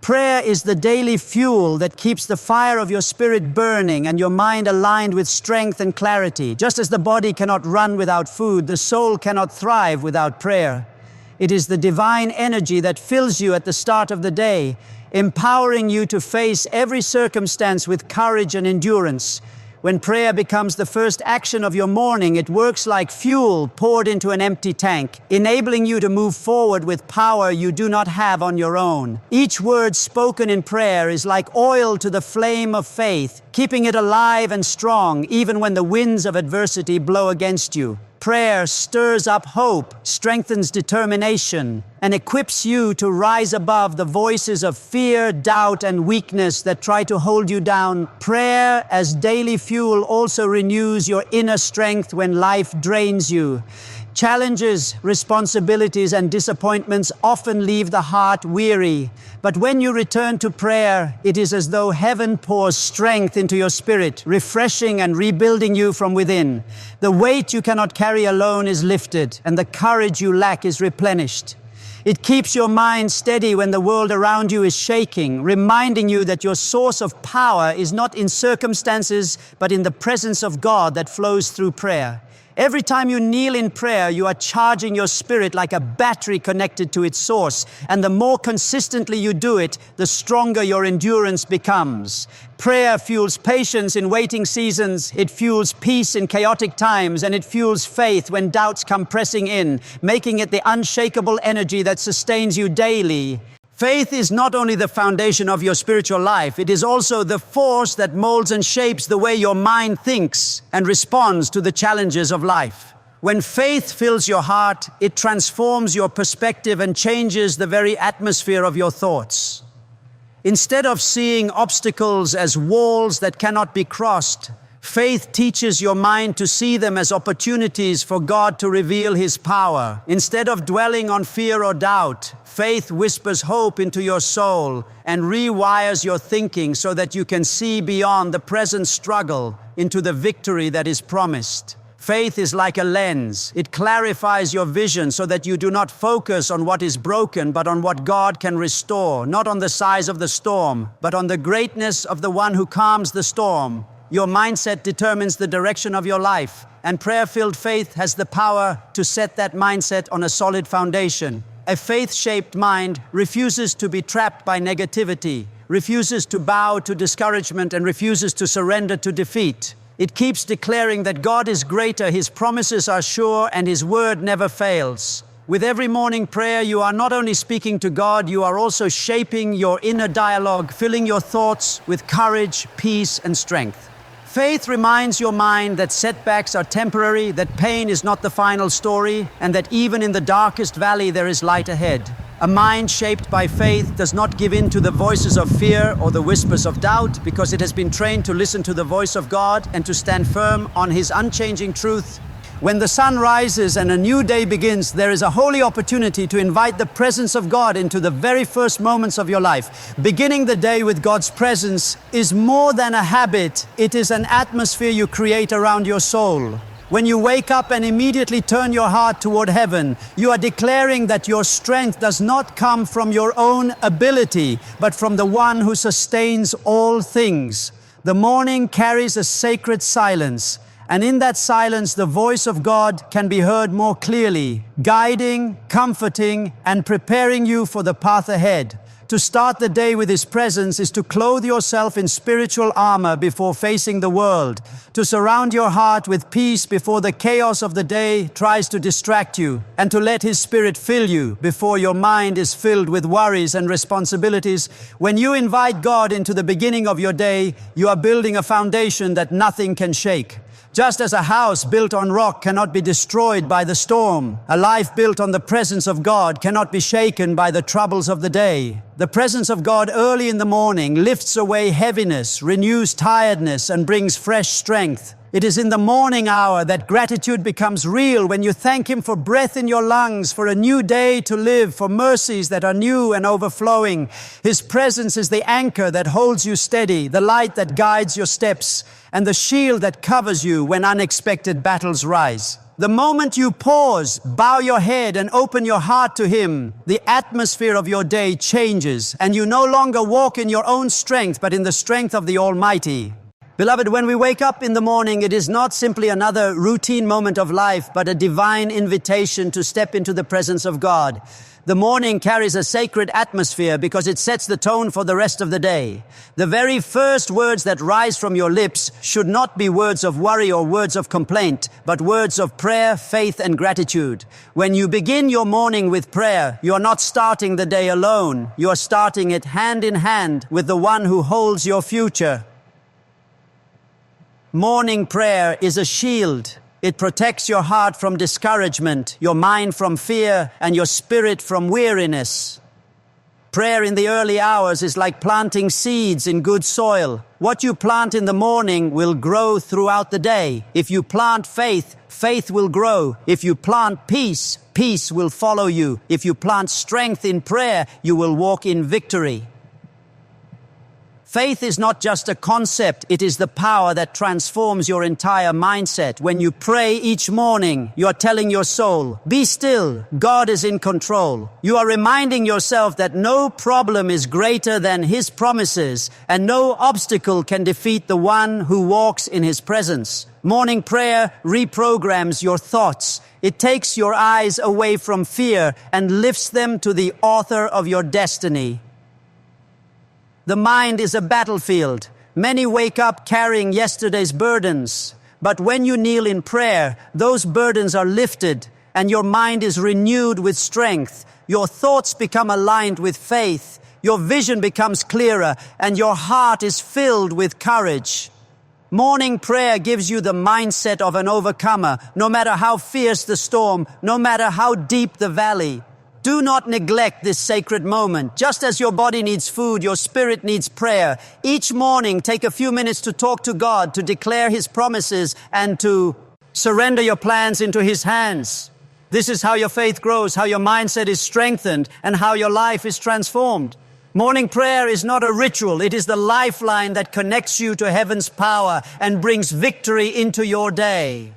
Prayer is the daily fuel that keeps the fire of your spirit burning and your mind aligned with strength and clarity. Just as the body cannot run without food, the soul cannot thrive without prayer. It is the divine energy that fills you at the start of the day, empowering you to face every circumstance with courage and endurance. When prayer becomes the first action of your morning, it works like fuel poured into an empty tank, enabling you to move forward with power you do not have on your own. Each word spoken in prayer is like oil to the flame of faith, keeping it alive and strong even when the winds of adversity blow against you. Prayer stirs up hope, strengthens determination, and equips you to rise above the voices of fear, doubt, and weakness that try to hold you down. Prayer as daily fuel also renews your inner strength when life drains you. Challenges, responsibilities, and disappointments often leave the heart weary. But when you return to prayer, it is as though heaven pours strength into your spirit, refreshing and rebuilding you from within. The weight you cannot carry alone is lifted, and the courage you lack is replenished. It keeps your mind steady when the world around you is shaking, reminding you that your source of power is not in circumstances, but in the presence of God that flows through prayer. Every time you kneel in prayer, you are charging your spirit like a battery connected to its source. And the more consistently you do it, the stronger your endurance becomes. Prayer fuels patience in waiting seasons, it fuels peace in chaotic times, and it fuels faith when doubts come pressing in, making it the unshakable energy that sustains you daily. Faith is not only the foundation of your spiritual life, it is also the force that molds and shapes the way your mind thinks and responds to the challenges of life. When faith fills your heart, it transforms your perspective and changes the very atmosphere of your thoughts. Instead of seeing obstacles as walls that cannot be crossed, faith teaches your mind to see them as opportunities for God to reveal His power. Instead of dwelling on fear or doubt, faith whispers hope into your soul and rewires your thinking so that you can see beyond the present struggle into the victory that is promised. Faith is like a lens. It clarifies your vision so that you do not focus on what is broken, but on what God can restore, not on the size of the storm, but on the greatness of the one who calms the storm. Your mindset determines the direction of your life, and prayer-filled faith has the power to set that mindset on a solid foundation. A faith-shaped mind refuses to be trapped by negativity, refuses to bow to discouragement, and refuses to surrender to defeat. It keeps declaring that God is greater, His promises are sure, and His word never fails. With every morning prayer, you are not only speaking to God, you are also shaping your inner dialogue, filling your thoughts with courage, peace, and strength. Faith reminds your mind that setbacks are temporary, that pain is not the final story, and that even in the darkest valley there is light ahead. A mind shaped by faith does not give in to the voices of fear or the whispers of doubt, because it has been trained to listen to the voice of God and to stand firm on His unchanging truth. When the sun rises and a new day begins, there is a holy opportunity to invite the presence of God into the very first moments of your life. Beginning the day with God's presence is more than a habit. It is an atmosphere you create around your soul. When you wake up and immediately turn your heart toward heaven, you are declaring that your strength does not come from your own ability, but from the one who sustains all things. The morning carries a sacred silence. And in that silence, the voice of God can be heard more clearly, guiding, comforting, and preparing you for the path ahead. To start the day with His presence is to clothe yourself in spiritual armor before facing the world, to surround your heart with peace before the chaos of the day tries to distract you, and to let His Spirit fill you before your mind is filled with worries and responsibilities. When you invite God into the beginning of your day, you are building a foundation that nothing can shake. Just as a house built on rock cannot be destroyed by the storm, a life built on the presence of God cannot be shaken by the troubles of the day. The presence of God early in the morning lifts away heaviness, renews tiredness, and brings fresh strength. It is in the morning hour that gratitude becomes real, when you thank Him for breath in your lungs, for a new day to live, for mercies that are new and overflowing. His presence is the anchor that holds you steady, the light that guides your steps, and the shield that covers you when unexpected battles rise. The moment you pause, bow your head, and open your heart to Him, the atmosphere of your day changes, and you no longer walk in your own strength, but in the strength of the Almighty. Beloved, when we wake up in the morning, it is not simply another routine moment of life, but a divine invitation to step into the presence of God. The morning carries a sacred atmosphere because it sets the tone for the rest of the day. The very first words that rise from your lips should not be words of worry or words of complaint, but words of prayer, faith, and gratitude. When you begin your morning with prayer, you are not starting the day alone. You are starting it hand in hand with the one who holds your future. Morning prayer is a shield. It protects your heart from discouragement, your mind from fear, and your spirit from weariness. Prayer in the early hours is like planting seeds in good soil. What you plant in the morning will grow throughout the day. If you plant faith, faith will grow. If you plant peace, peace will follow you. If you plant strength in prayer, you will walk in victory. Faith is not just a concept, it is the power that transforms your entire mindset. When you pray each morning, you are telling your soul, be still, God is in control. You are reminding yourself that no problem is greater than His promises, and no obstacle can defeat the one who walks in His presence. Morning prayer reprograms your thoughts. It takes your eyes away from fear and lifts them to the author of your destiny. The mind is a battlefield. Many wake up carrying yesterday's burdens. But when you kneel in prayer, those burdens are lifted and your mind is renewed with strength. Your thoughts become aligned with faith. Your vision becomes clearer and your heart is filled with courage. Morning prayer gives you the mindset of an overcomer, no matter how fierce the storm, no matter how deep the valley. Do not neglect this sacred moment. Just as your body needs food, your spirit needs prayer. Each morning, take a few minutes to talk to God, to declare His promises, and to surrender your plans into His hands. This is how your faith grows, how your mindset is strengthened, and how your life is transformed. Morning prayer is not a ritual. It is the lifeline that connects you to heaven's power and brings victory into your day.